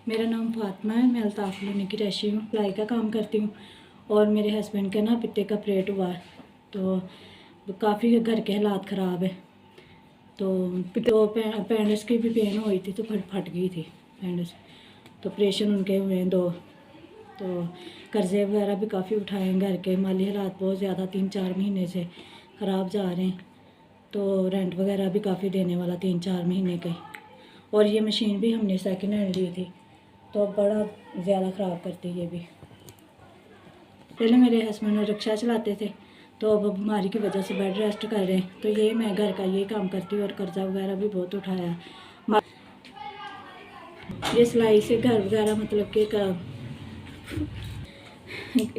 मेरा नाम फातिमा है। मैं अल्ताफ़ कॉलोनी की रहशी हूँ। सिलाई का काम करती हूँ और मेरे हस्बैंड का ना पित्ते का ऑपरेट हुआ है, तो काफ़ी घर के हालात ख़राब है। तो पेंडिस की भी पेन हुई थी, तो फट गई थी पेंडिस, तो ऑपरेशन उनके हुए हैं 2। तो कर्ज़े वगैरह भी काफ़ी उठाए हैं। घर के माली हालात बहुत ज़्यादा 3-4 महीने से ख़राब जा रहे हैं। तो रेंट वगैरह भी काफ़ी देने वाला 3-4 महीने के। और ये मशीन भी हमने सेकंड हैंड ली थी, तो बड़ा ज़्यादा ख़राब करती है ये भी। पहले मेरे हस्बैंड रिक्शा चलाते थे, तो अब बीमारी की वजह से बेड रेस्ट कर रहे हैं। तो ये मैं घर का ये काम करती हूँ और कर्जा वगैरह भी बहुत उठाया। ये सिलाई से घर वगैरह मतलब कि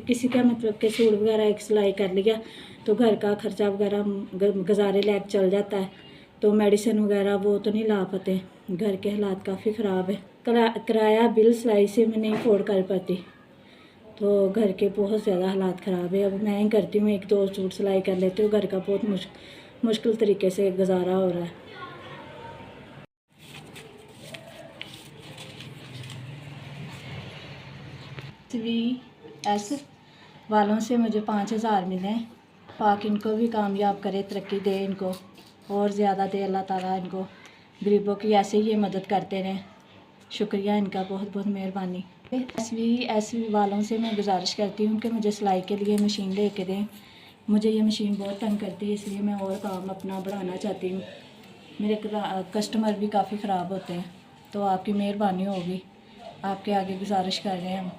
किसी का मतलब कि सूट वगैरह एक सिलाई कर लिया तो घर का खर्चा वगैरह गुजारे लायक चल जाता है। तो मेडिसिन वगैरह वो तो नहीं ला पाते, घर के हालात काफ़ी ख़राब है। किराया बिल सिलाई से मैं नहीं अफोर्ड कर पाती, तो घर के बहुत ज़्यादा हालात ख़राब है। अब मैं ही करती हूँ, 1-2 सूट सिलाई कर लेती हूँ। घर का बहुत मुश्किल तरीके से गुजारा हो रहा है। SVS वालों से मुझे 5000 मिले हैं। पाक इनको भी कामयाब करे, तरक्की दे इनको और ज़्यादा दे अल्लाह ताला इनको। गरीबों की ऐसे ही ये मदद करते रहें। शुक्रिया इनका, बहुत बहुत मेहरबानी। SVS वालों से मैं गुजारिश करती हूँ कि मुझे सिलाई के लिए मशीन ले के दें। मुझे ये मशीन बहुत तंग करती है, इसलिए मैं और काम अपना बढ़ाना चाहती हूँ। मेरे कस्टमर भी काफ़ी ख़राब होते हैं, तो आपकी मेहरबानी होगी। आपके आगे गुजारिश कर रहे हैं हम।